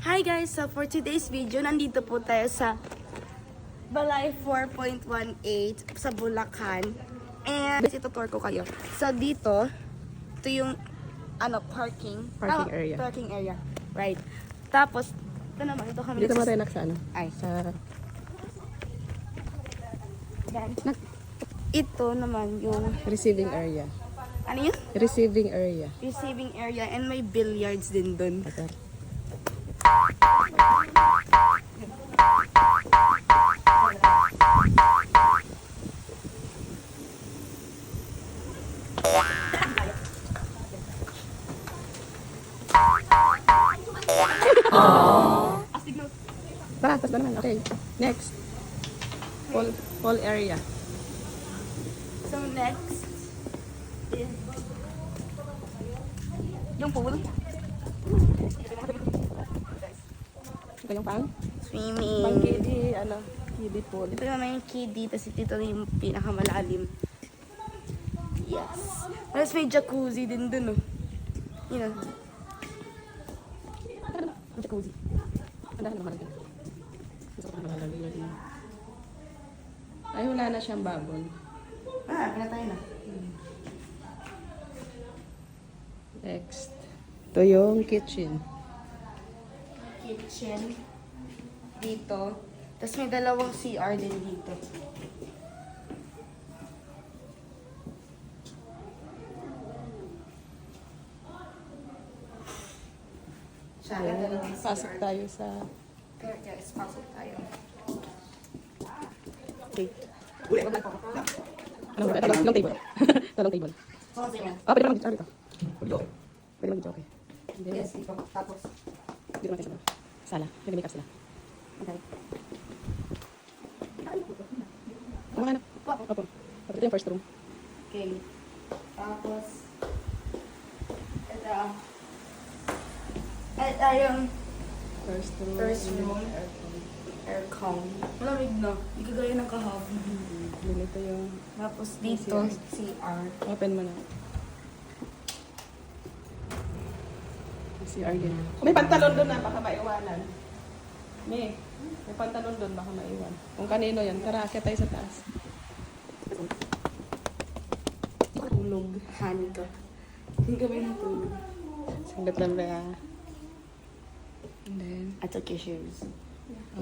Hi guys! So for today's video, nandito po tayo sa Balay 4.18 sa Bulacan. And itutour ko kayo. So dito, ito yung parking Area. Parking area. Right. Tapos, ito naman, ito kami Dito mo tayo sa ano? Ay. Sa... Yan. Ito naman yung, Receiving area. ano yun? Receiving area. Receiving area, and may billiards din dun. Okay. Tara, tas na naman. Okay. Next. Pool area. So next is yung pool. Ito yung pang? Swimming. Pang kiddie, kiddie pool. Ito naman yung kiddie, tapos ito na yung pinakamalalim. Yes. Tapos may jacuzzi din dun, oh. Yun, oh. Ang jacuzzi. Ang dahil naman. Ay, wala na siyang babon. Pinatay na. Next. Ito yung kitchen. Kitchen. Dito. Tapos may dalawang CR din dito. Ayan. Pasok tayo sa... Guys, pasok tayo. Okay. Anong table? Anong table? Pasok tayo. Pwede naman dito. Pwede naman dito, okay. Hindi. Yes, dito. Tapos, Dito naman tayo sa sala. Nag-make up sila. okay. Ang mga anak. Opo. Ito yung first room. Okay. Tapos, ito yung First room. First room. aircon. Malamig na. Hindi kagaya ng kahapon. Ganito yung... Tapos dito, CR. Open mo na. CR din. May pantalon doon na, baka maiwanan. May pantalon doon, baka maiwan. Kung kanino yan, tara, akit tayo sa taas. Tulog. Honey ka. Hindi kami natulog. Singlet lang ba? And then, I took your shoes.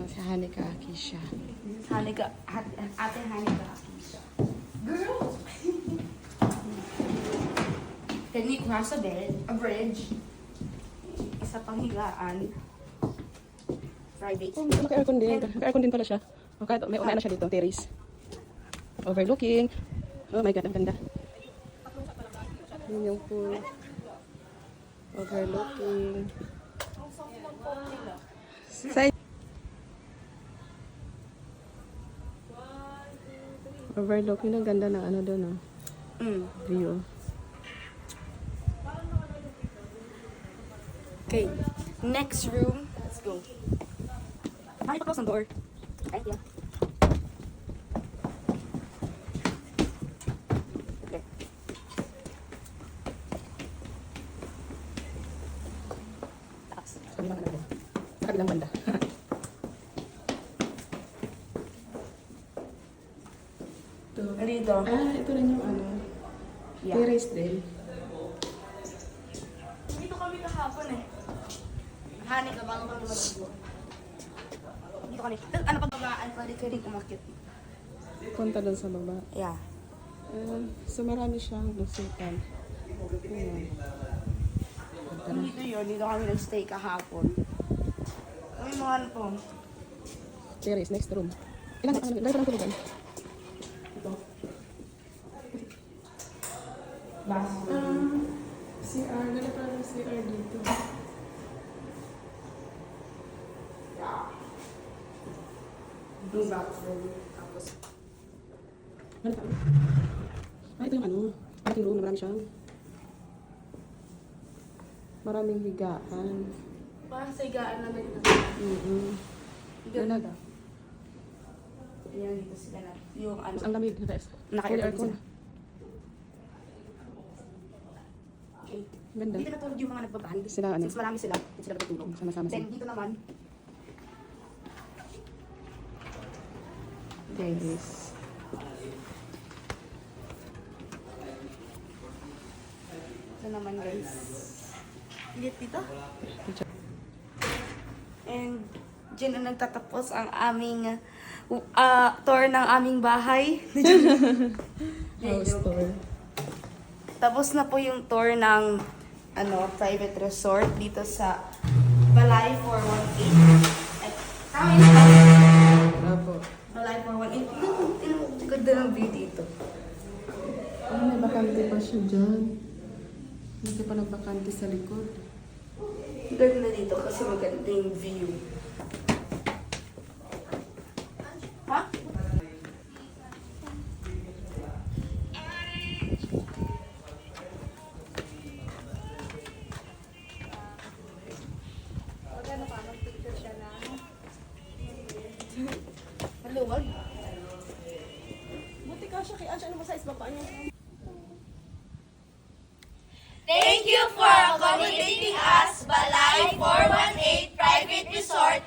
si Hanika, Kisha. This is Hanika. Ate Hanika Akisha. Girl! Can we cross a bridge? Isa pang higaan. Private. Oh, may aircon din. May aircon din pala siya. O, kahit may na siya dito, terrace. Overlooking. Oh my God, ang ganda. Yun yung pool. Overlooking. Side. Overlooking. Ang ganda ng ano doon, oh. View. Okay. Next room. Let's go. Ay, close ang door. Thank you. Okay. Taas. Sa kabilang banda. Dito. Ito rin yung ano. Yeah. Terrace din. Dito kami kahapon eh. Hani ka bago kami maligo. Dito kami. Ano pagbabaan? Pwede umakit. Punta doon sa baba. Yeah. So marami siyang lusutan. Ayan. Dito yun. Dito kami nag-stay kahapon. May mga ano po. Terrace, next room. Ilan ang tulugan? Ito. Bathroom. CR, dala pa ng CR dito. Blue bathroom. Tapos, Ano pa? Ito yung ano, parking room, marami siyang. Maraming higaan. parang sa higaan na ganito. Ganda. Yan, dito sila na. Yung ano. Ang lamig na tayo. Naka-aircon Aircon. sila. Okay. Ganda. Dito natulog yung mga nagbaband. Sila ano? Since marami sila, dito sila natutulog. Sama-sama Then sila. dito naman, Guys. ito naman guys. Lit dito. And dyan na nagtatapos ang aming tour ng aming bahay. House tour. Tapos na po yung tour ng private resort dito sa Balay 418. Ay, tama yun ba? Apo. Balay 418. Ganda ng view dito. Ah, may bakante pa siya dyan. Hindi pa nagbakante sa likod. Ganda dito kasi maganda yung view. Ha? Maluwag. Buti ka siya kay Ange. Ano mo size ba pa niya? Thank you for accommodating us, Balay 418 Private Resort